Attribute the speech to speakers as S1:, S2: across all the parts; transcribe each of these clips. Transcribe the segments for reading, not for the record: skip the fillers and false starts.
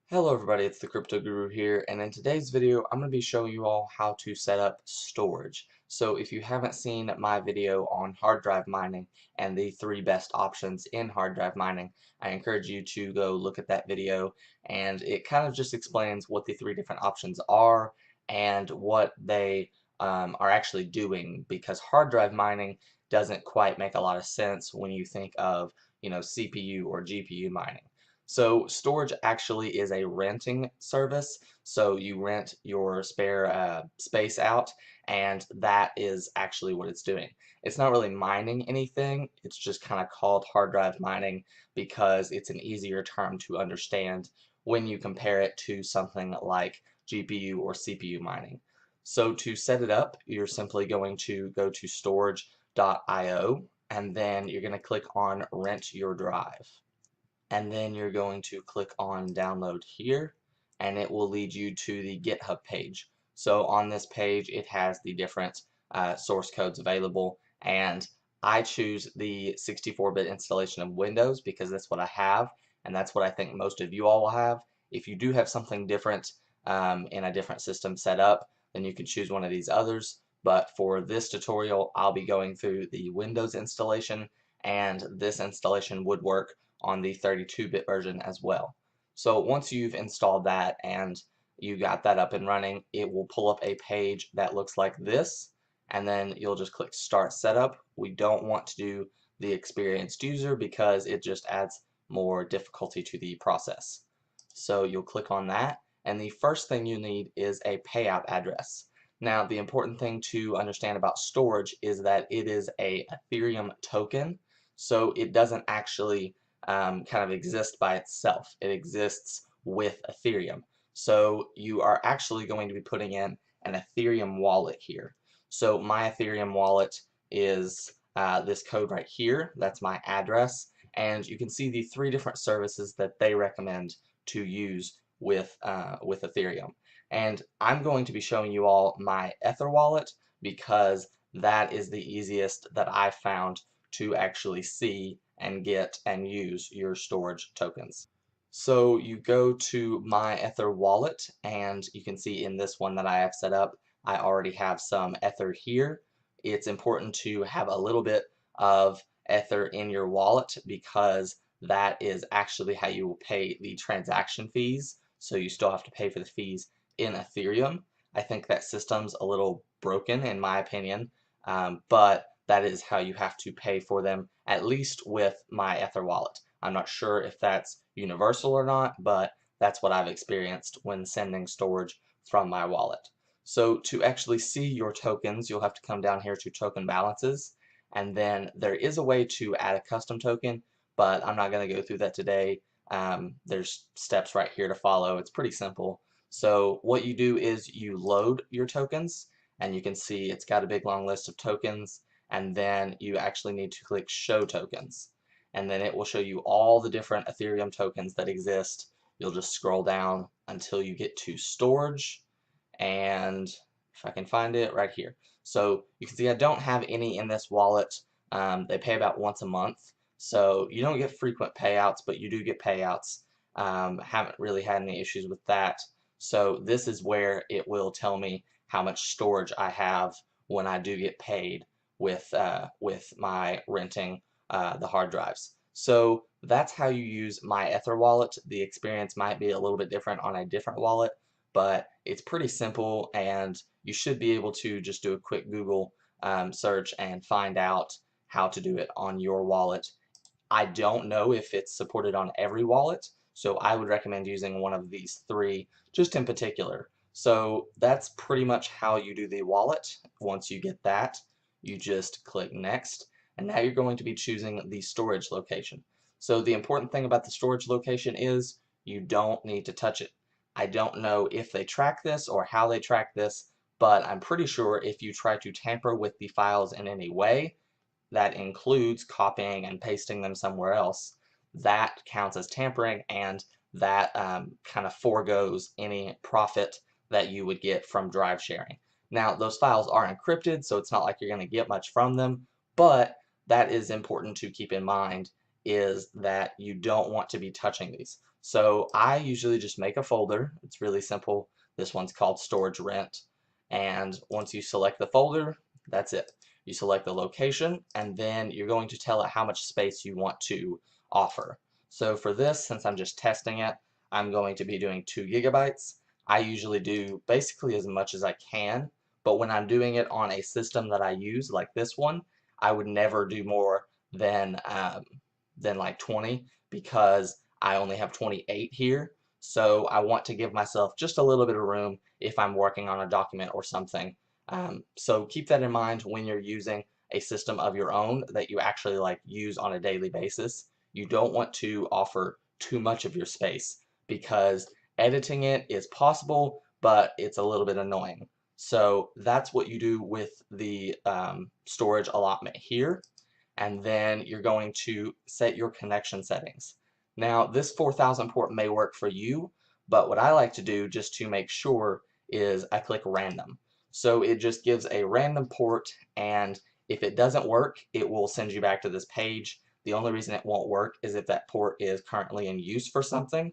S1: Hello everybody, it's the Crypto Guru here, and in today's video I'm going to be showing you all how to set up Storj. So if you haven't seen my video on hard drive mining and the three best options in hard drive mining, I encourage you to go look at that video, and it kind of just explains what the three different options are and what they are actually doing, because hard drive mining doesn't quite make a lot of sense when you think of, CPU or GPU mining. So Storj actually is a renting service. So you rent your spare space out, and that is actually what it's doing. It's not really mining anything. It's just kind of called hard drive mining because it's an easier term to understand when you compare it to something like GPU or CPU mining. So to set it up, you're simply going to go to storj.io, and then you're going to click on Rent Your Drive, and then you're going to click on download here, and it will lead you to the GitHub page. So on this page it has the different source codes available, and I choose the 64-bit installation of Windows because that's what I have, and that's what I think most of you all will have. If you do have something different in a different system set up, then you can choose one of these others, but for this tutorial I'll be going through the Windows installation, and this installation would work on the 32-bit version as well. So once you've installed that and you got that up and running, it will pull up a page that looks like this, and then you'll just click Start Setup. We don't want to do the experienced user because it just adds more difficulty to the process. So you'll click on that, and the first thing you need is a payout address. Now, the important thing to understand about Storj is that it is a Ethereum token, so it doesn't actually kind of exist by itself. It exists with Ethereum. So you are actually going to be putting in an Ethereum wallet here. So my Ethereum wallet is this code right here. That's my address. And you can see the three different services that they recommend to use with Ethereum. And I'm going to be showing you all my Ether wallet because that is the easiest that I found to actually see and get and use your Storj tokens. So you go to my Ether wallet, and you can see in this one that I have set up, I already have some Ether here. It's important to have a little bit of Ether in your wallet because that is actually how you will pay the transaction fees. So you still have to pay for the fees in Ethereum. I think that system's a little broken in my opinion, but that is how you have to pay for them, at least with my Ether wallet. I'm not sure if that's universal or not, but that's what I've experienced when sending Storj from my wallet. So to actually see your tokens, you'll have to come down here to token balances, and then there is a way to add a custom token, but I'm not going to go through that today. There's steps right here to follow. It's pretty simple. So what you do is you load your tokens, and you can see it's got a big long list of tokens, and then you actually need to click Show Tokens, and then it will show you all the different Ethereum tokens that exist. You'll just scroll down until you get to Storj, and if I can find it right here. So you can see I don't have any in this wallet. They pay about once a month, so you don't get frequent payouts, but you do get payouts. Haven't really had any issues with that. So this is where it will tell me how much Storj I have when I do get paid with my renting the hard drives. So that's how you use my Ether wallet. The experience might be a little bit different on a different wallet, but it's pretty simple, and you should be able to just do a quick Google search and find out how to do it on your wallet. I don't know if it's supported on every wallet, so I would recommend using one of these three just in particular. So that's pretty much how you do the wallet. Once you get that, you just click next, and now you're going to be choosing the storage location. So the important thing about the storage location is you don't need to touch it. I don't know if they track this or how they track this, but I'm pretty sure if you try to tamper with the files in any way, that includes copying and pasting them somewhere else, that counts as tampering, and that kind of foregoes any profit that you would get from drive sharing. Now, those files are encrypted, so it's not like you're going to get much from them, but that is important to keep in mind, is that you don't want to be touching these. So I usually just make a folder. It's really simple. This one's called Storage Rent. And once you select the folder, that's it. You select the location, and then you're going to tell it how much space you want to offer. So for this, since I'm just testing it, I'm going to be doing 2 gigabytes. I usually do basically as much as I can, but when I'm doing it on a system that I use, like this one, I would never do more than like 20 because I only have 28 here. So I want to give myself just a little bit of room if I'm working on a document or something. So keep that in mind when you're using a system of your own that you actually like use on a daily basis. You don't want to offer too much of your space because editing it is possible, but it's a little bit annoying. So that's what you do with the storage allotment here, and then you're going to set your connection settings. Now, this 4000 port may work for you, but what I like to do just to make sure is I click random. So it just gives a random port, and if it doesn't work, it will send you back to this page. The only reason it won't work is if that port is currently in use for something.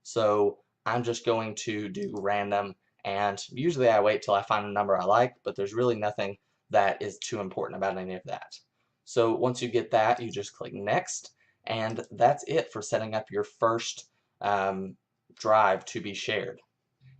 S1: So I'm just going to do random, and usually I wait till I find a number I like, but there's really nothing that is too important about any of that. So once you get that, you just click next, and that's it for setting up your first drive to be shared.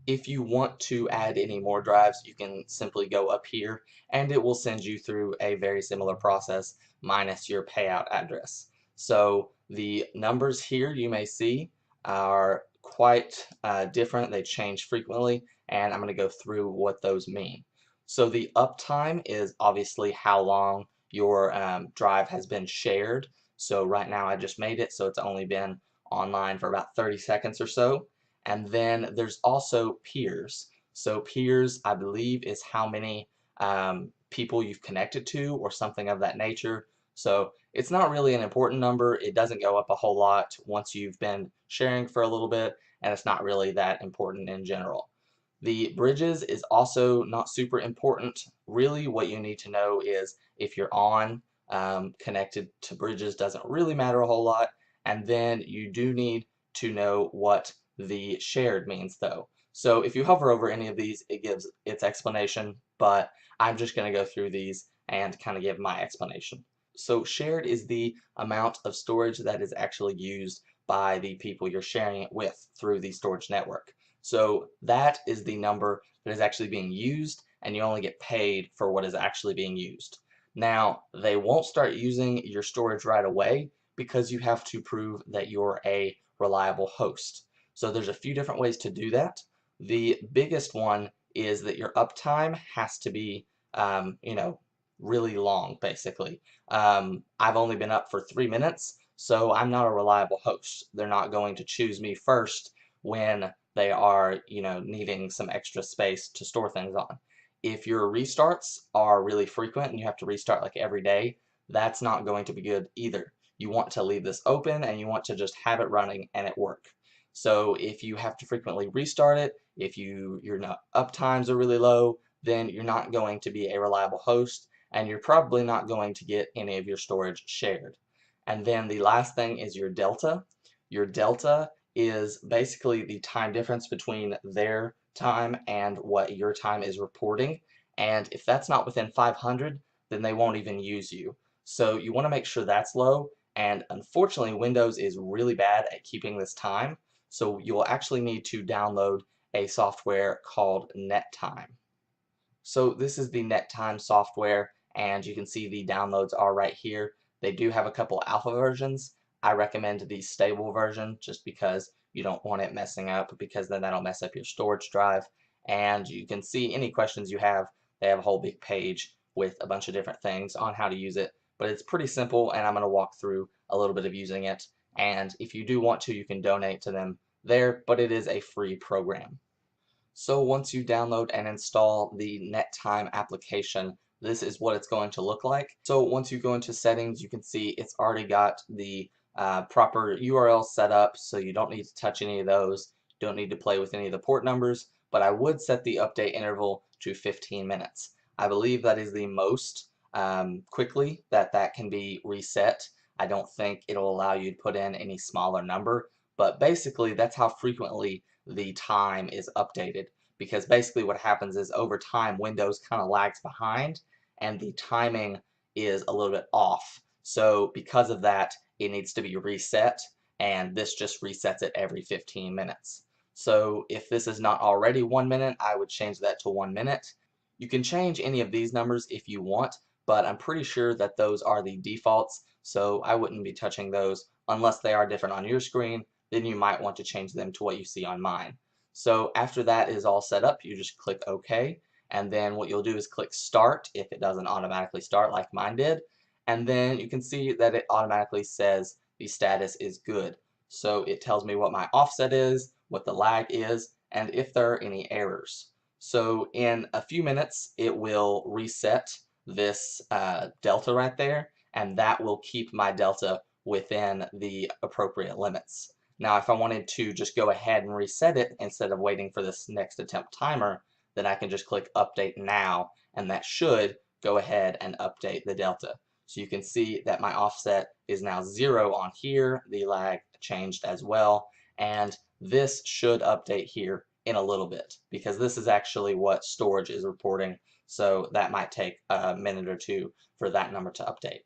S1: If you want to add any more drives, you can simply go up here and it will send you through a very similar process minus your payout address. So the numbers here you may see are quite different. They change frequently, and I'm going to go through what those mean. So the uptime is obviously how long your drive has been shared. So right now I just made it, so it's only been online for about 30 seconds or so. And then there's also peers. So peers, I believe, is how many people you've connected to or something of that nature. So it's not really an important number. It doesn't go up a whole lot once you've been sharing for a little bit, and it's not really that important in general. The bridges is also not super important. Really, what you need to know is if you're on connected to bridges doesn't really matter a whole lot. And then you do need to know what the shared means though. So if you hover over any of these, it gives its explanation, but I'm just going to go through these and kind of give my explanation. So shared is the amount of storage that is actually used by the people you're sharing it with through the storage network. So that is the number that is actually being used, and you only get paid for what is actually being used. Now, they won't start using your storage right away because you have to prove that you're a reliable host. So there's a few different ways to do that. The biggest one is that your uptime has to be, really long, basically. I've only been up for 3 minutes, so I'm not a reliable host. They're not going to choose me first when they are, needing some extra space to store things on. If your restarts are really frequent and you have to restart like every day, that's not going to be good either. You want to leave this open and you want to just have it running and it work. So if you have to frequently restart it, if your up times are really low, then you're not going to be a reliable host, and you're probably not going to get any of your storage shared. And then the last thing is your delta. Your delta is basically the time difference between their time and what your time is reporting. And if that's not within 500, then they won't even use you. So you want to make sure that's low. And unfortunately, Windows is really bad at keeping this time. So you'll actually need to download a software called NetTime. So this is the NetTime software, and you can see the downloads are right here. They do have a couple alpha versions. I recommend the stable version just because you don't want it messing up, because then that'll mess up your storage drive. And you can see any questions you have. They have a whole big page with a bunch of different things on how to use it. But it's pretty simple, and I'm going to walk through a little bit of using it. And if you do want to, you can donate to them there, but it is a free program. So once you download and install the NetTime application, this is what it's going to look like. So once you go into settings, you can see it's already got the proper URL set up, so you don't need to touch any of those. You don't need to play with any of the port numbers, but I would set the update interval to 15 minutes. I believe that is the most quickly that can be reset. I don't think it'll allow you to put in any smaller number, but basically that's how frequently the time is updated, because basically what happens is over time Windows kind of lags behind and the timing is a little bit off. So because of that, it needs to be reset, and this just resets it every 15 minutes. So if this is not already 1 minute, I would change that to 1 minute. You can change any of these numbers if you want, but I'm pretty sure that those are the defaults, so I wouldn't be touching those unless they are different on your screen. Then you might want to change them to what you see on mine. So after that is all set up, you just click OK, and then what you'll do is click Start if it doesn't automatically start like mine did, and then you can see that it automatically says the status is good. So it tells me what my offset is, what the lag is, and if there are any errors. So in a few minutes it will reset this delta right there, and that will keep my delta within the appropriate limits. Now if I wanted to just go ahead and reset it instead of waiting for this next attempt timer, then I can just click Update Now, and that should go ahead and update the delta. So you can see that my offset is now 0 on here, the lag changed as well, and this should update here in a little bit, because this is actually what Storj is reporting, so that might take a minute or two for that number to update.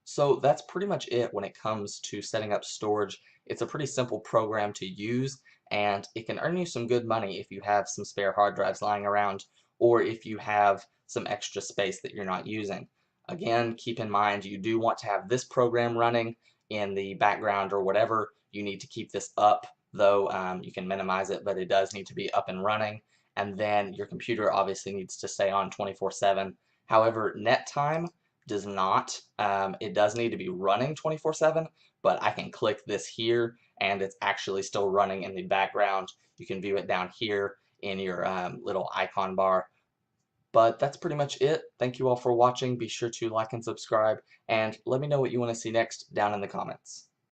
S1: So that's pretty much it when it comes to setting up Storj. It's a pretty simple program to use, and it can earn you some good money if you have some spare hard drives lying around, or if you have some extra space that you're not using. Again, keep in mind you do want to have this program running in the background or whatever. You need to keep this up, though you can minimize it, but it does need to be up and running. And then your computer obviously needs to stay on 24/7. However, net time does not. It does need to be running 24/7, but I can click this here and it's actually still running in the background. You can view it down here in your little icon bar. But that's pretty much it. Thank you all for watching. Be sure to like and subscribe, and let me know what you want to see next down in the comments.